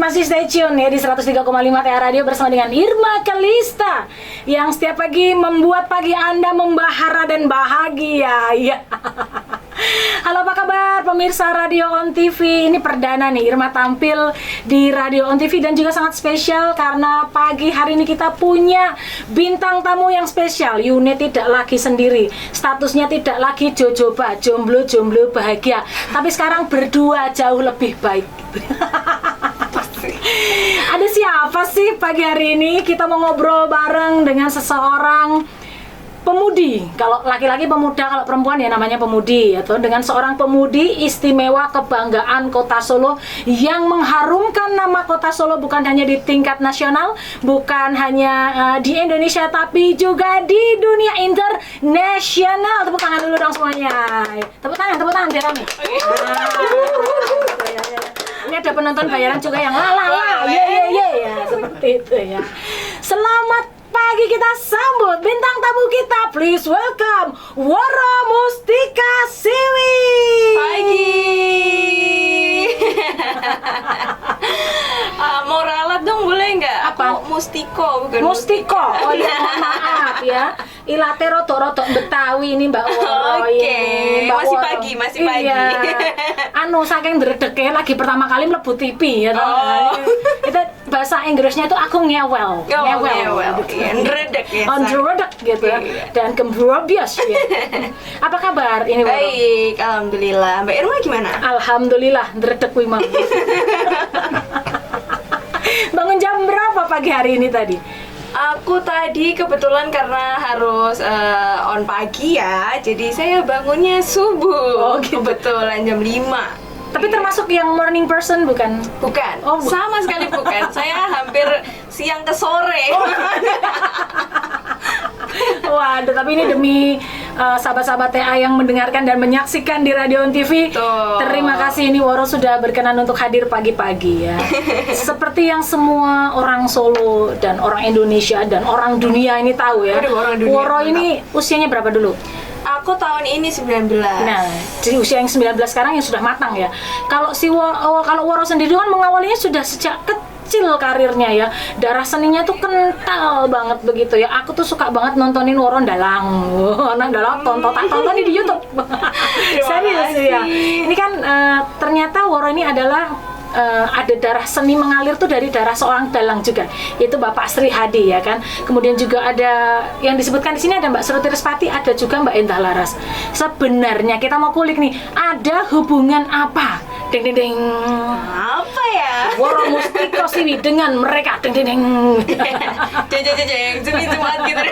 masih stay tune ya di 103,5 TA Radio bersama dengan Irma Kalista yang setiap pagi membuat pagi Anda membahara dan bahagia. Ya. Halo, apa kabar pemirsa Radio On TV? Ini perdana nih Irma tampil di Radio On TV dan juga sangat spesial karena pagi hari ini kita punya bintang tamu yang spesial. Unit tidak lagi sendiri, statusnya tidak lagi jojoba, jomblo bahagia, tapi sekarang berdua jauh lebih baik. Ada siapa sih pagi hari ini? Kita mau ngobrol bareng dengan seseorang pemudi. Kalau laki-laki pemuda, kalau perempuan ya namanya pemudi, atau dengan seorang pemudi istimewa kebanggaan Kota Solo yang mengharumkan nama Kota Solo bukan hanya di tingkat nasional, bukan hanya di Indonesia, tapi juga di dunia internasional. Tepuk tangan dulu dong semuanya. Tepuk tangan biar rame. Ini ada penonton bayaran juga yang la ya seperti itu ya. Selamat pagi, kita sambut bintang tamu kita. Please welcome Woro Mustika Siwi. Pagi. Mau ralat dong boleh nggak? Apa? Aku Mustiko bukan Mustiko. Oh ya, maaf ya. Ilate rotok-rotok Betawi ini Mbak Woro. Oke. Mbak Masih Woro. pagi. Iya. Anu saking dredeke lagi pertama kali mlebu TV ya toh. Oh. Itu bahasa Inggrisnya itu aku ngewel. Ngewel. Gitu. Ndredek ya. Ndredek gitu ya. Dan kembrobias ya. Apa kabar ini Woro? Baik, alhamdulillah. Mbak Irma gimana? Alhamdulillah, ndredek kuwi mau. Bangun jam berapa pagi hari ini tadi? Aku tadi kebetulan karena harus on pagi ya, jadi saya bangunnya subuh. Oh, gitu. Kebetulan jam 5. Tapi termasuk yang morning person bukan? Bukan, Oh, sama sekali bukan. Saya hampir siang ke sore. Waduh, tapi ini demi sahabat-sahabat TA yang mendengarkan dan menyaksikan di Radio On TV. Tuh. Terima kasih ini Woro sudah berkenan untuk hadir pagi-pagi ya. Seperti yang semua orang Solo dan orang Indonesia dan orang dunia ini tahu ya. Aduh, orang dunia, Woro mantap. ini usianya berapa dulu? Aku tahun ini 19. Nah, di usia yang 19 sekarang yang sudah matang ya. Kalau kalau Woro sendiri kan mengawalinya sudah sejak kecil karirnya ya. Darah seninya tuh kental banget begitu ya. Aku tuh suka banget nontonin Woro Ndalang. Ndalang tonton di YouTube. Serius ya. Ini kan ternyata Woro ini adalah ada darah seni mengalir tuh dari darah seorang dalang juga, yaitu Bapak Sri Hadi ya kan. Kemudian juga ada yang disebutkan di sini ada Mbak Seruti Respati, ada juga Mbak Endah Laras. Sebenarnya kita mau kulik nih, ada hubungan apa? Deng deng deng. Apa ya? Woro Mustiko Siwi dengan mereka. Deng deng deng. Jeng cumi-cumat gitu.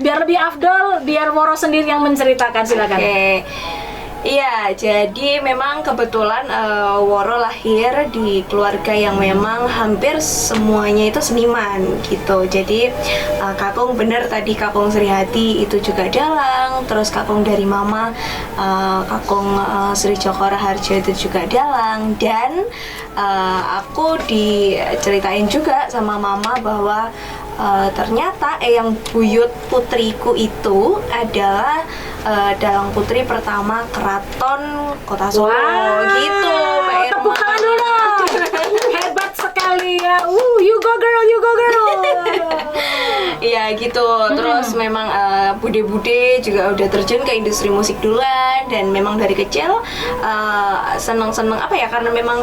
Biar lebih afdol, biar Woro sendiri yang menceritakan, silakan. Oke. Iya, jadi memang kebetulan Woro lahir di keluarga yang memang hampir semuanya itu seniman gitu. Jadi kakung bener tadi kakung Sri Hadi itu juga dalang, terus kakung dari mama kakung Sri Joko Raharjo itu juga dalang, dan aku diceritain juga sama mama bahwa ternyata yang buyut putriku itu adalah dalang putri pertama keraton Kota Solo. Wow, gitu, Mbak Irma. tepuk tangan dulu. Hebat sekali ya. You go girl. Iya gitu. Terus memang bude-bude juga udah terjun ke industri musik duluan, dan memang dari kecil seneng-seneng apa ya, karena memang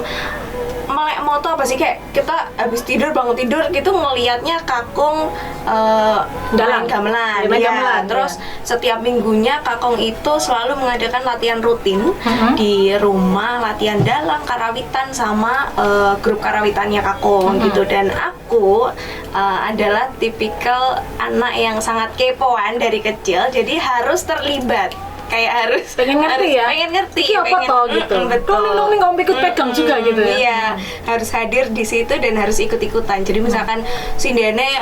melek moto apa sih, kayak kita habis bangun tidur gitu ngelihatnya kakung Dalang. gamelan. Main Iya. gamelan, Terus ya. setiap minggunya kakung itu selalu mengadakan latihan rutin di rumah, latihan dalang, karawitan sama grup karawitannya kakung gitu. Dan aku adalah tipikal anak yang sangat kepoan dari kecil, jadi harus terlibat. Kayak harus Pengen ngerti ya? pengen ngerti, Iki apa toh gitu. betul. Ning kamu ikut pegang juga gitu ya. Iya, harus hadir di situ dan harus ikut-ikutan. Jadi misalkan Sindene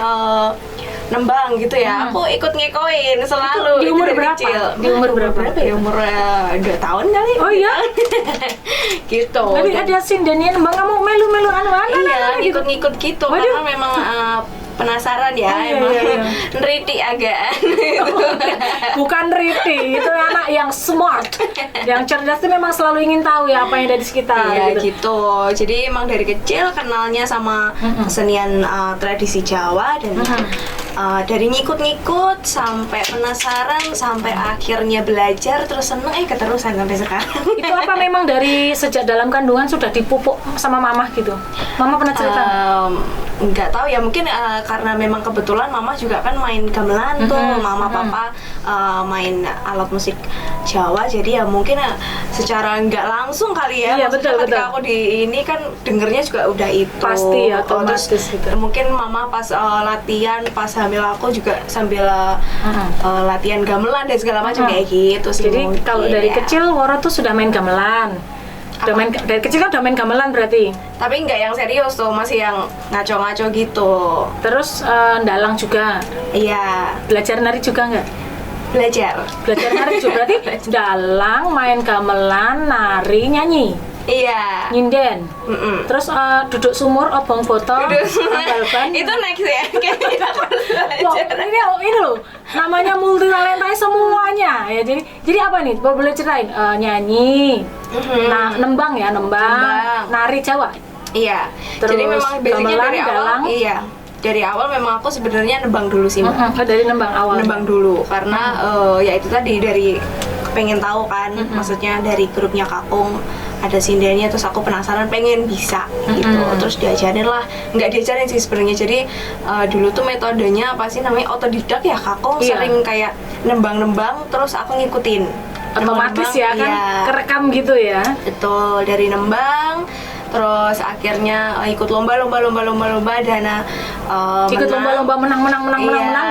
nembang gitu ya, aku ikut ngekoin selalu. Di umur Itu dari berapa? kecil. Di umur berapa? Ya? Umur 2 tahun kali. Oh iya? Gitu. Tapi Dan- ada sindanian Bang, kamu melu-melu anu Iya, gitu. ngikut-ngikut gitu. Waduh. Karena memang penasaran ya, Oh, iya, emang iya, iya. nriti agaan. Bukan Riti, itu anak yang smart, yang cerdas itu memang selalu ingin tahu ya apa yang ada di sekitar. Iya gitu. Jadi emang dari kecil kenalnya sama kesenian tradisi Jawa dan dari ngikut-ngikut sampai penasaran sampai akhirnya belajar terus seneng keterusan sampai sekarang. Itu apa memang dari sejak dalam kandungan sudah dipupuk sama mama gitu? Mama pernah cerita? Nggak tahu ya, mungkin karena memang kebetulan mama juga kan main gamelan tuh, mama papa main alat musik Jawa, jadi ya mungkin secara nggak langsung kali ya. Iya, Maksudnya betul, ketika betul. aku di ini kan dengernya juga udah itu. Pasti ya, Terus otomatis gitu. mungkin mama pas latihan pas hamil aku juga sambil latihan gamelan dan segala macam kayak gitu sih. Jadi mungkin, kalau dari ya. kecil Woro tuh sudah main gamelan. Dari kecil kan udah main gamelan berarti. Tapi nggak yang serius tuh, masih yang ngaco-ngaco gitu. Terus ndalang juga. Iya, Belajar nari juga nggak? belajar. Belajar nari juga berarti dalang, main gamelan, nari, nyanyi, Iya. nyinden. Terus duduk sumur, obong botol, tambal ban. Itu next ya, kayak kita harus Wah, belajar. ini loh, namanya multi talenta semuanya ya. Jadi apa nih? Boleh ceritain? Nyanyi, nah nembang ya, nembang, nari Jawa. Iya. Terus Jadi memang basicnya gamelan, dari awal, dalang. iya. Dari awal memang aku sebenarnya nembang dulu sih, Mbak. Dari nembang awal. Nembang dulu karena ya itu tadi dari pengen tahu kan, maksudnya dari grupnya Kakung ada sindennya, terus aku penasaran pengen bisa gitu, terus diajarin lah, nggak diajarin sih sebenarnya. Jadi dulu tuh metodenya apa sih namanya, otodidak ya. Kakung Iya. sering kayak nembang-nembang terus aku ngikutin Otomatis Nembang-nembang, ya kan, iya. kerekam gitu ya. Betul, dari nembang terus akhirnya ikut lomba dana Ikut lomba-lomba menang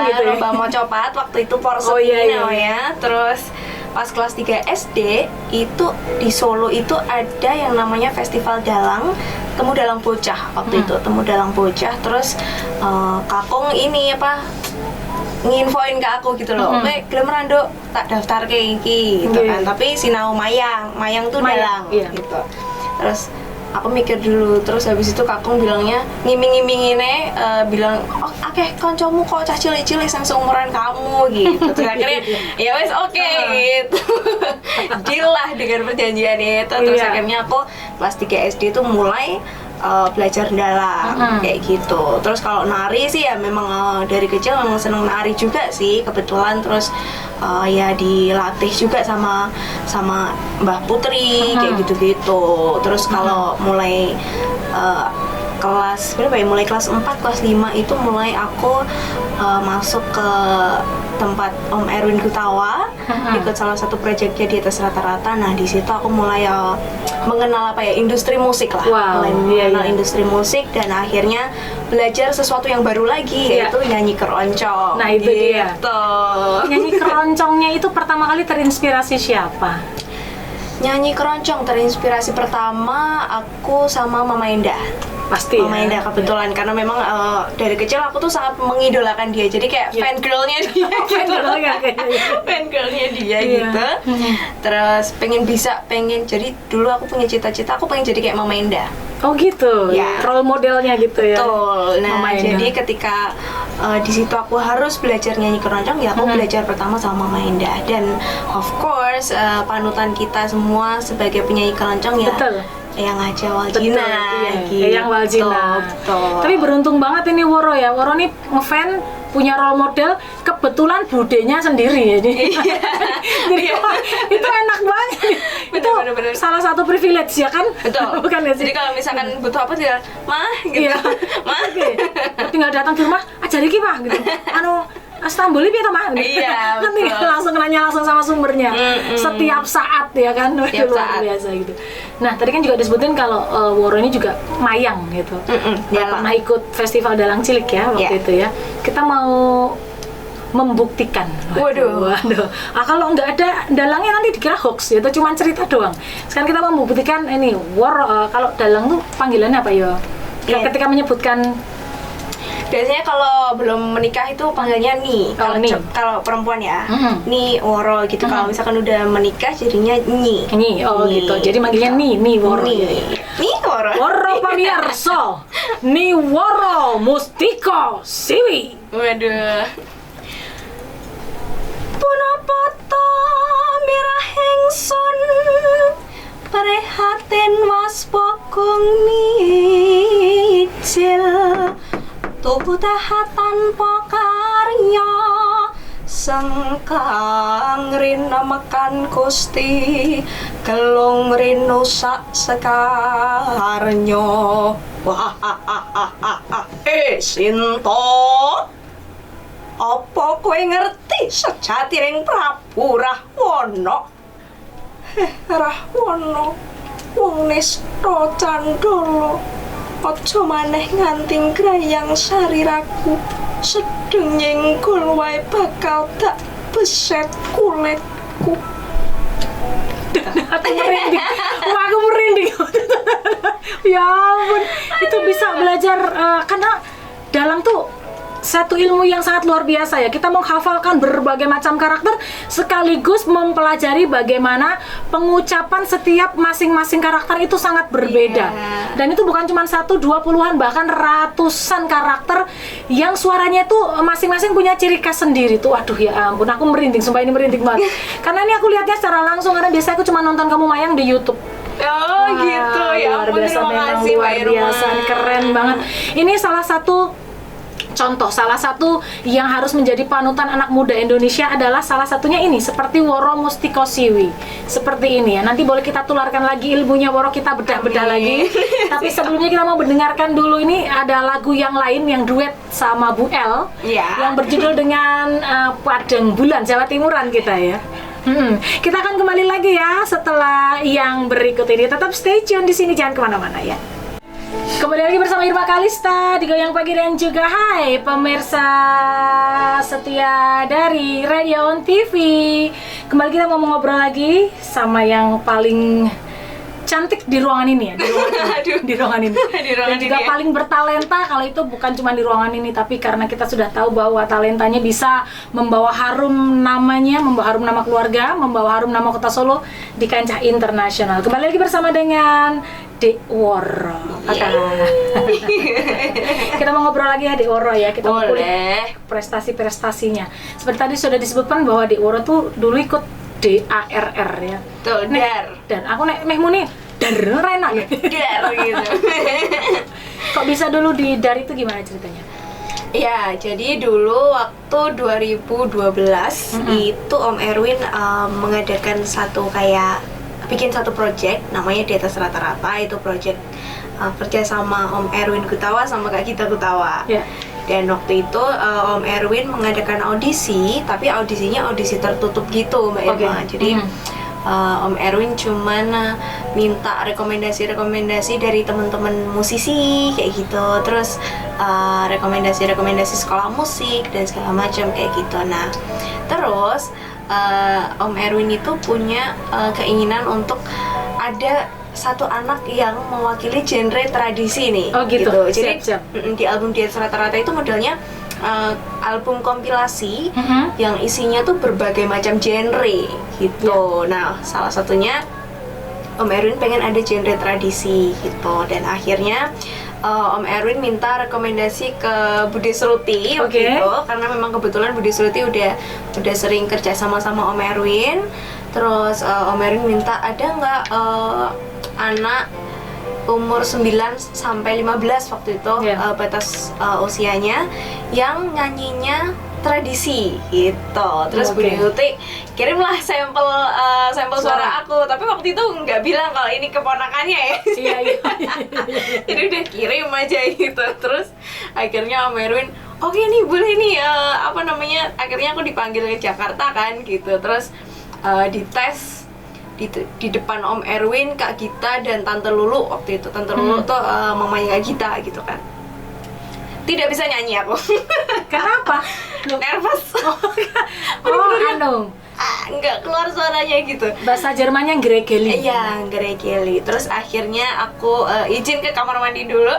gitu ya. lomba mau copat waktu itu Oh, iya, iya. ya. Terus pas kelas 3 SD itu di Solo itu ada yang namanya festival dalang, temu dalang bocah waktu itu, temu dalang bocah. Terus Kakung ini apa nginfoin ke aku gitu loh, gelem rando tak daftar ke iki gitu Iya. kan, tapi sinau mayang tuh Mayang, dalang iya. gitu. Terus aku mikir dulu, terus habis itu Kakung bilangnya ngiming-ngimingine bilang, oh akeh koncomu kok cah cilik-cilik yang seumuran kamu gitu. Terus akhirnya ya wes oke gitu. Deal lah dengan perjanjian itu. Terus Iya. akhirnya aku kelas 3 SD tuh mulai belajar dalang kayak gitu. Terus kalau nari sih ya memang dari kecil memang seneng nari juga sih kebetulan. Terus ya dilatih juga sama Mbah Putri kayak gitu-gitu. Terus kalau mulai kelas berapa ya? Mulai kelas 4, kelas 5 itu mulai aku masuk ke tempat Om Erwin Gutawa, ikut salah satu proyeknya di atas rata-rata. Nah di situ aku mulai mengenal apa ya, industri musik lah. Wow, Mulai mengenal iya. industri musik dan akhirnya belajar sesuatu yang baru lagi, Iya. yaitu nyanyi keroncong. Nah, itu dia. Gitu. Nyanyi keroncongnya itu pertama kali terinspirasi siapa? Nyanyi keroncong terinspirasi pertama aku sama Mama Endah. Pasti Mama ya. Endah kebetulan karena memang dari kecil aku tuh sangat mengidolakan dia, jadi kayak Iya. fan girlnya dia gitu. Fangirlnya kayaknya. Fan girlnya dia Iya. gitu. Terus pengen jadi dulu aku punya cita-cita aku pengen jadi kayak Mama Endah. Oh gitu. Ya. Role modelnya gitu ya. Betul. Nah, Mama Endah. jadi ketika di situ aku harus belajar nyanyi keroncong, ya aku belajar pertama sama Mama Endah. Dan of course panutan kita semua sebagai penyanyi keroncong ya Betul. Eyang Aja Betul, Waljina. iya. Gitu. Eyang Waljina. Betul. Tapi beruntung banget ini Woro ya. Woro nih ngefan, punya role model, kebetulan budenya sendiri ya. Jadi wah, itu enak banget. Itu Bener. salah satu privilege ya kan? Betul. Bukan ya sih? Jadi kalau misalkan butuh apa tinggal mah gitu. Iya. Mah. Oke. Tinggal datang ke rumah, ajari ki Mah gitu. Anu Istanbul piye to Mah? Iya, Kan tinggal betul. langsung nanya langsung sama sumbernya. Setiap saat ya kan. Setiap Luar saat. biasa gitu. Nah, tadi kan juga disebutin kalau Woro ini juga mayang gitu. Ya, Dalang. pernah ikut festival dalang cilik ya waktu Iya. itu ya. Kita mau membuktikan. Waduh. Kalau nggak ada dalangnya nanti dikira hoax ya, atau cuma cerita doang. Sekarang kita mau membuktikan ini Woro, kalau dalang tuh panggilannya apa ya? Iya. Ketika menyebutkan Biasanya kalau belum menikah itu panggilnya Ni. Oh, Ni. Kalau perempuan ya, Mhm. Ni Woro gitu. Kalau misalkan udah menikah jadinya Nyi. Ni, oh Ni. gitu. Jadi manggilnya Ni Woro. Ni. Ni Woro. Woro pamirsa. Ni Woro Mustiko Siwi. Waduh. Punapata mirahing sun prihatin waspokung mijil tubuh tanpa karya sengkang rinamekan Gusti gelung rinu sak sekarnya. Wah, Sinta, apa kowe ngerti sejatining Prabu Rahwana? Rahwana wong nista candala, aja maneh nganti grayang sariraku, sedeng nyenggol wae bakal tak beset kulitku. Aku merinding. Wah, aku merinding. Ya ampun, itu bisa belajar karena dalam tuh satu ilmu yang sangat luar biasa ya. Kita menghafalkan berbagai macam karakter sekaligus mempelajari bagaimana pengucapan setiap masing-masing karakter itu sangat berbeda. Iya. Dan itu bukan cuma 1, 2 puluhan, bahkan ratusan karakter yang suaranya tuh masing-masing punya ciri khas sendiri tuh. Aduh ya ampun, aku merinding, sumpah ini merinding banget. Karena ini aku lihatnya secara langsung, karena biasanya aku cuma nonton Kamu Mayang di YouTube. Oh gitu ya, luar ampun, biasa, terima memang kasih luar Mbak biasa, Irma. keren banget. Ini salah satu contoh, salah satu yang harus menjadi panutan anak muda Indonesia adalah salah satunya ini, seperti Woro Mustiko Siwi. Seperti ini ya, nanti boleh kita tularkan lagi ilmunya Woro, kita bedah-bedah Amin. lagi. Tapi sebelumnya kita mau mendengarkan dulu, ini ada lagu yang lain yang duet sama Bu El, Ya. yang berjudul dengan Padang Bulan, Jawa Timuran kita ya. Kita akan kembali lagi ya setelah yang berikut ini. Tetap stay tune di sini, jangan kemana-mana ya. Kembali lagi bersama Irma Kalista di Goyang Pagi dan juga hai pemirsa setia dari Radio On TV. Kembali kita mau ngobrol lagi sama yang paling cantik di ruangan ini ya, di ruangan ini, Aduh. di ruangan ini. Di ruangan Dan juga ini ya. paling bertalenta, kalau itu bukan cuma di ruangan ini, tapi karena kita sudah tahu bahwa talentanya bisa membawa harum namanya, membawa harum nama keluarga, membawa harum nama Kota Solo di kancah internasional. Kembali lagi bersama dengan Dek Woro. Kita mau ngobrol lagi ya Dek Woro ya, kita mau kulik Boleh. prestasi-prestasinya. Seperti tadi sudah disebutkan bahwa Dek Woro tuh dulu ikut DARR ya. Tuh, dar. Dan aku nek meh muni dar enak ya. Dar gitu. Kok bisa dulu di dar itu gimana ceritanya? Ya, jadi dulu waktu 2012 itu Om Erwin mengadakan bikin satu project namanya Di Atas Rata-Rata. Itu project kerja sama Om Erwin Gutawa sama Kak Gita Gutawa. Ya. Dan waktu itu Om Erwin mengadakan audisi, tapi audisinya audisi tertutup gitu Mbak Irma. Oke. Jadi Om Erwin cuman minta rekomendasi dari teman-teman musisi kayak gitu, terus rekomendasi sekolah musik dan segala macam kayak gitu. Nah, terus Om Erwin itu punya keinginan untuk ada satu anak yang mewakili genre tradisi nih. Oh gitu. Jadi Siap. di album Di Atas Rata-Rata itu modelnya album kompilasi yang isinya tuh berbagai macam genre gitu. Nah, salah satunya Om Erwin pengen ada genre tradisi gitu, dan akhirnya Om Erwin minta rekomendasi ke Budi Sruti waktu Oke. itu, karena memang kebetulan Budi Sruti udah sering kerja sama Om Erwin. Terus Om Erwin minta ada nggak anak umur 9 sampai 15 waktu itu Yeah. batas usianya yang nyanyinya tradisi gitu. Terus Oke. Budi Sruti kirimlah sampel suara aku, tapi waktu itu nggak bilang kalau ini keponakannya ya. Iya. Jadi udah kirim aja gitu. Terus akhirnya Om Erwin, oke nih boleh nih akhirnya aku dipanggil ke Jakarta kan gitu. Terus dites di depan Om Erwin, Kak Gita, dan Tante Lulu waktu itu. Tante Lulu tuh mamanya Kak Gita gitu kan. Tidak bisa nyanyi aku. Kenapa? Nervous. Nggak keluar suaranya gitu. Bahasa Jermannya Gregeli. Iya, geregeli. Terus akhirnya aku izin ke kamar mandi dulu.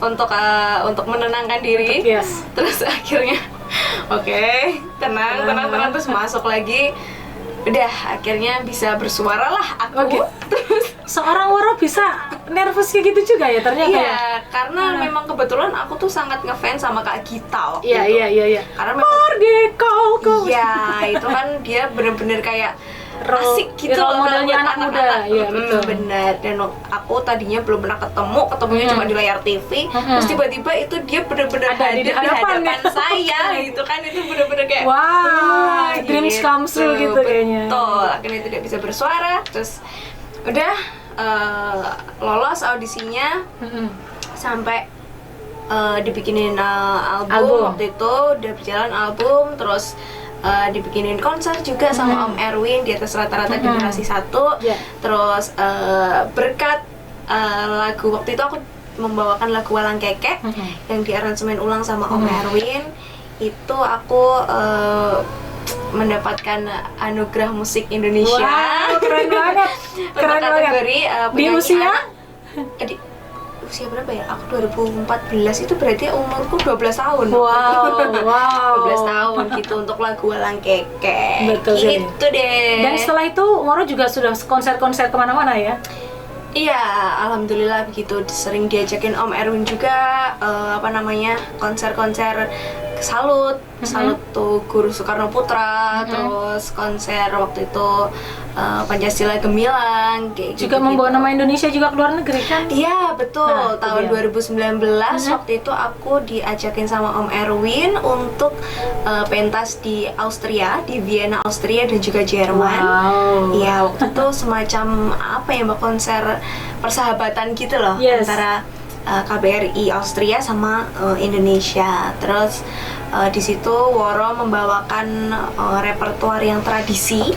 untuk menenangkan diri. Yes. Terus akhirnya oke, tenang terus masuk lagi. Udah akhirnya bisa bersuara lah aku. Oke. Seorang Woro bisa nervous kayak gitu juga ya ternyata ya? Iya, karena memang kebetulan aku tuh sangat ngefans sama Kak Gita waktu Iya, itu. iya. Karena memang Merdeka kau. iya, itu kan dia bener-bener kayak asik gitu role loh modelnya buat anak muda. Iya, betul. Bener. Dan aku tadinya belum pernah ketemunya cuma di layar TV. Terus tiba-tiba itu dia bener-bener Ada di hadir di hadapan hadapan saya gitu kan, itu bener-bener kayak Wah, dreams come true gitu kayaknya. Betul, akhirnya tidak bisa bersuara. Terus udah lolos audisinya sampai dibikinin album waktu itu, udah berjalan album, terus dibikinin konser juga sama Om Erwin di atas rata-rata generasi 1. Terus berkat lagu waktu itu aku membawakan lagu Walang Kekek yang diaransemen ulang sama Om Erwin. Itu aku mendapatkan anugerah musik Indonesia. Wow, keren banget. Keren banget. Kategori Di penyanyi usia? anak. Di usia berapa ya? Aku 2014 itu berarti umurku 12 tahun. Wow. 12 tahun gitu untuk lagu Walang Kekek. Betul sekali. Gitu deh. Dan setelah itu Woro juga sudah konser-konser kemana-mana ya? Iya, alhamdulillah begitu. Sering diajakin Om Erwin juga konser-konser salut tuh Guru Soekarno Putra, terus konser waktu itu Pancasila Gemilang kayak Juga gitu, membawa nama Indonesia juga ke luar negeri kan? Iya betul, Nah, tahun itu 2019 waktu itu aku diajakin sama Om Erwin untuk pentas di Austria, di Vienna Austria dan juga Jerman. Wow. Iya, waktu itu semacam konser persahabatan gitu loh antara KBRI Austria sama Indonesia. Terus di situ Woro membawakan repertoar yang tradisi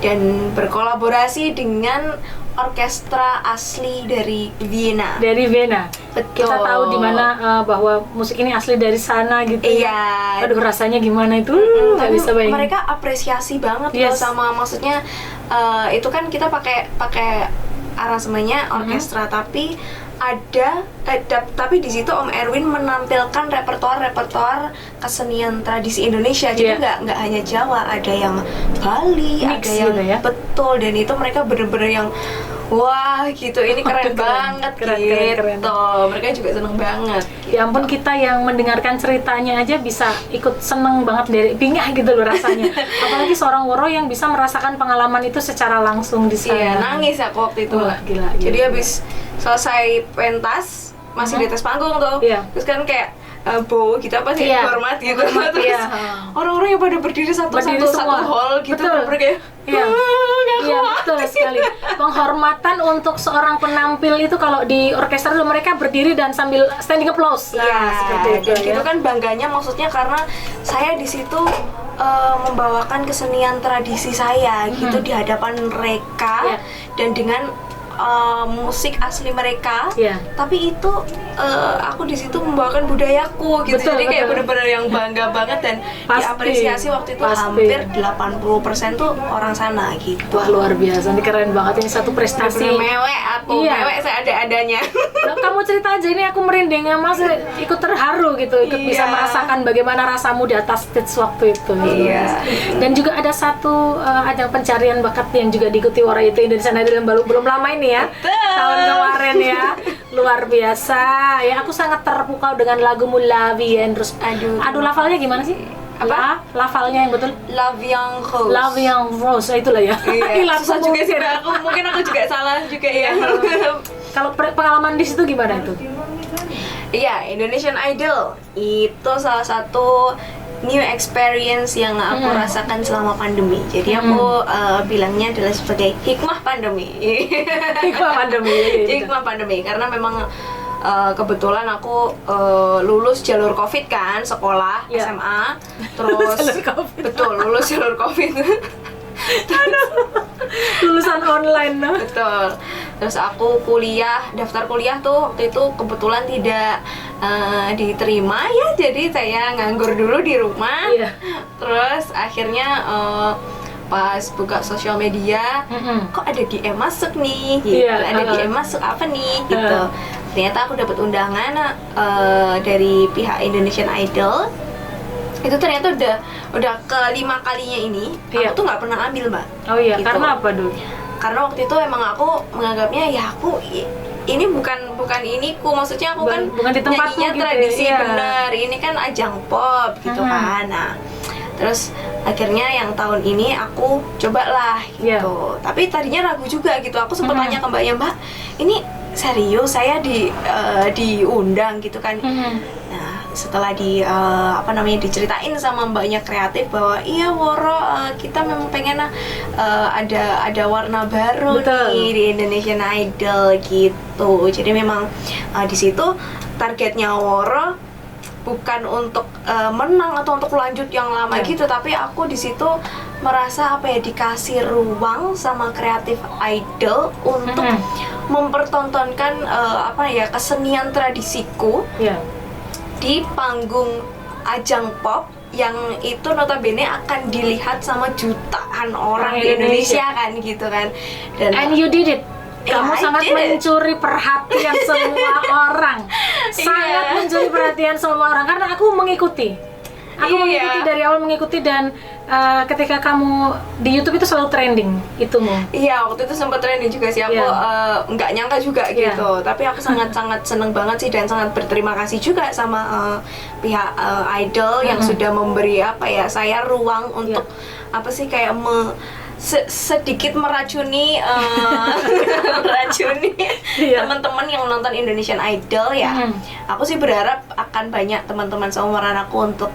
dan berkolaborasi dengan orkestra asli dari Vienna. Dari Vienna. Betul. Kita tahu di mana bahwa musik ini asli dari sana gitu. Iya. Aduh, rasanya gimana itu? Nggak Tapi bisa bayangin. mereka apresiasi banget loh sama, maksudnya itu kan kita pakai aransemennya orkestra, tapi tapi di situ Om Erwin menampilkan repertoar kesenian tradisi Indonesia. Jadi nggak hanya Jawa, ada yang Bali, Mix ada yang gitu ya? betul, dan itu mereka bener-bener yang wah gitu, ini keren banget keren. Mereka juga seneng banget gitu. Ya ampun, kita yang mendengarkan ceritanya aja bisa ikut seneng banget dari bingah gitu loh rasanya. Apalagi seorang Woro yang bisa merasakan pengalaman itu secara langsung di sana. Iya, nangis aku waktu itu. Wah, gila. Jadi habis selesai pentas masih di atas panggung tuh. Terus kan kayak bow gitu hormat gitu. Terus orang-orang yang pada berdiri satu hall gitu. Mereka Iya, betul sekali. Penghormatan untuk seorang penampil itu kalau di orkestra itu mereka berdiri dan sambil standing applause. Nah, seperti itu. Dan gitu kan bangganya, maksudnya karena saya di situ membawakan kesenian tradisi saya gitu di hadapan mereka dan dengan musik asli mereka, tapi itu aku di situ membawakan budayaku gitu. Jadi kayak bener-bener yang bangga banget dan diapresiasi waktu itu. Hampir 80% tuh orang sana gitu. Wah, luar biasa, ini keren banget, ini satu prestasi. Mewek aku, mewek saya ada-adanya. Nah, kamu cerita aja, ini aku merinding, Mas ikut terharu gitu, ikut bisa merasakan bagaimana rasamu di atas stage waktu itu. Dan juga ada satu ajang pencarian bakat yang juga diikuti Woro, itu Indonesian Idol yang belum lama ini ya. Tahun kemarin ya. Luar biasa. Ya, aku sangat terpukau dengan lagumu La Vie en Rose. Aduh, lafalnya gimana sih? Apa? Lafalnya yang betul? La Vie en Rose. La Vie en Rose, itulah ya. Susah juga sih, mungkin aku juga salah juga ya. Kalau pengalaman di situ gimana itu? Iya, Indonesian Idol itu salah satu new experience yang aku rasakan selama pandemi. Jadi aku bilangnya adalah sebagai hikmah pandemi. Hikmah pandemi karena memang kebetulan aku lulus jalur COVID kan, sekolah SMA. Terus betul lulus jalur COVID. Lulusan online no? Betul. Terus aku daftar kuliah tuh waktu itu kebetulan tidak diterima ya, jadi saya nganggur dulu di rumah. Terus akhirnya pas buka sosial media, kok ada DM masuk nih gitu. Ada DM masuk apa nih gitu. ternyata aku dapat undangan dari pihak Indonesian Idol. Itu ternyata udah kelima kalinya ini. Iya. Aku tuh nggak pernah ambil, Mbak. Oh iya, Gitu. karena apa dulu? Karena waktu itu emang aku menganggapnya ya ini bukan iniku, maksudnya aku kan Bukan di tempatku nyanyinya gitu, tradisi iya. bener, ini kan ajang pop gitu kan. Nah, terus akhirnya yang tahun ini aku cobalah Iya. gitu. Tapi tadinya ragu juga gitu. Aku sempat tanya ke Mbaknya, Mbak, ini serius saya diundang gitu kan. Nah, setelah diceritain sama Mbaknya kreatif bahwa iya Woro, kita memang pengen ada warna baru Betul. nih di Indonesian Idol gitu. Jadi memang di situ targetnya Woro bukan untuk menang atau untuk lanjut yang lama gitu, tapi aku di situ merasa dikasih ruang sama kreatif idol untuk mempertontonkan kesenian tradisiku Iya. di panggung ajang pop yang itu notabene akan dilihat sama jutaan orang di Indonesia kan gitu kan. Dan And you did it. Kamu I sangat did it. mencuri perhatian semua orang. Sangat Iya. mencuri perhatian semua orang karena aku mengikuti. Aku Iya. mengikuti dari awal mengikuti dan ketika kamu di YouTube itu selalu trending itumu. Iya, waktu itu sempat trending juga sih. Aku Iya. nggak nyangka juga Iya. gitu. Tapi aku sangat-sangat seneng banget sih dan sangat berterima kasih juga sama pihak idol yang sudah memberi saya ruang untuk kayak sedikit meracuni Iya. teman-teman yang nonton Indonesian Idol ya. Aku sih berharap akan banyak teman-teman seumuran aku untuk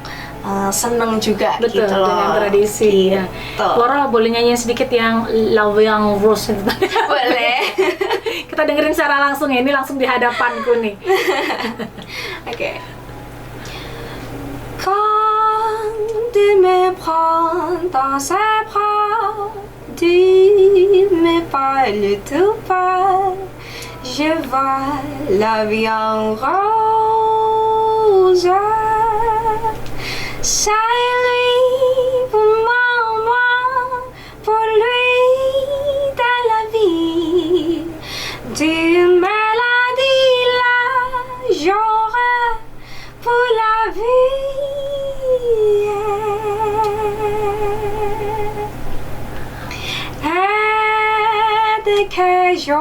seneng juga Betul, gitu loh. dengan tradisi ya. Gitu. Woro boleh nyanyiin sedikit yang Love yang Rose itu. Boleh. Kita dengerin secara langsung ya, ini langsung di hadapanku nih. Ok. Quand tu me prends dans ses bras, tu me parles tout bas, je vois la vie en rose. C'est lui pour moi, pour lui dans la vie. Tu me l'as dit là, j'aurai pour la vie. Et dès que je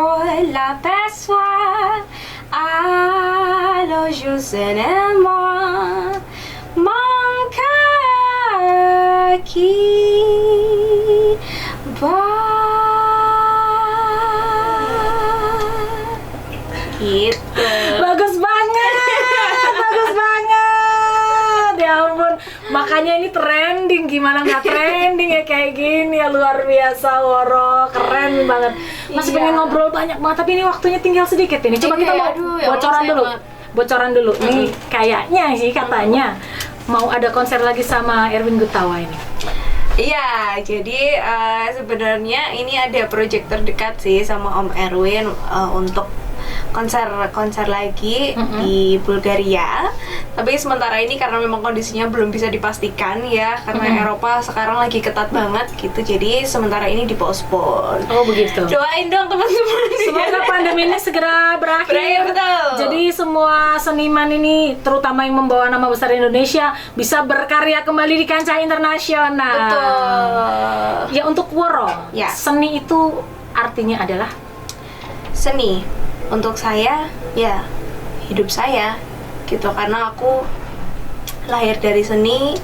l'aperçois, alors je sais moi, mon cœur qui bat. Gitu. Bagus banget, bagus banget. Ya ampun, makanya ini trending. Gimana nggak trending ya kayak gini ya, luar biasa Woro, keren banget. Masih Iya. pengen ngobrol banyak banget, tapi ini waktunya tinggal sedikit ini. Coba kita mau Aduh, ya Allah, bocoran saya dulu. banget. Bocoran dulu. Nih kayaknya sih katanya mau ada konser lagi sama Erwin Gutawa ini. Iya, jadi sebenarnya ini ada proyek terdekat sih sama Om Erwin untuk konser lagi di Bulgaria. Tapi sementara ini karena memang kondisinya belum bisa dipastikan ya, karena Eropa sekarang lagi ketat banget gitu. Jadi sementara ini dipospon. Oh begitu. Doain dong teman-teman. Semoga pandemi ini segera berakhir. Berakhir, betul. Jadi semua seniman ini, terutama yang membawa nama besar Indonesia, bisa berkarya kembali di kancah internasional. Betul. Ya untuk Woro, Ya. seni itu artinya adalah Seni untuk saya ya hidup saya gitu, karena aku lahir dari seni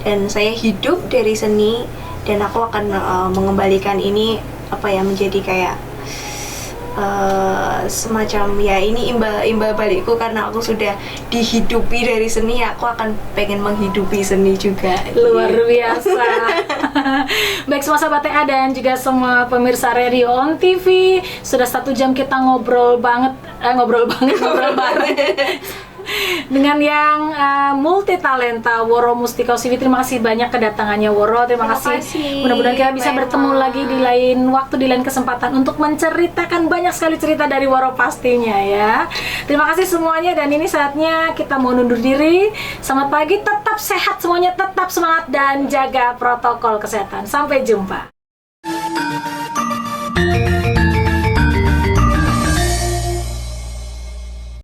dan saya hidup dari seni, dan aku akan mengembalikan ini menjadi kayak semacam ya ini imbal balikku, karena aku sudah dihidupi dari seni, aku akan pengen menghidupi seni juga. luar gitu. biasa. Baik semua sahabat TA dan juga semua pemirsa Radio On TV, sudah 1 jam kita ngobrol bareng dengan yang multi talenta Woro Mustika Osivi. Terima kasih banyak kedatangannya Woro. Terima kasih. Mudah-mudahan kita bisa bertemu lagi di lain waktu, di lain kesempatan untuk menceritakan banyak sekali cerita dari Woro pastinya ya. Terima kasih semuanya, dan ini saatnya kita mau undur diri. Selamat pagi, tetap sehat semuanya, tetap semangat dan jaga protokol kesehatan. Sampai jumpa.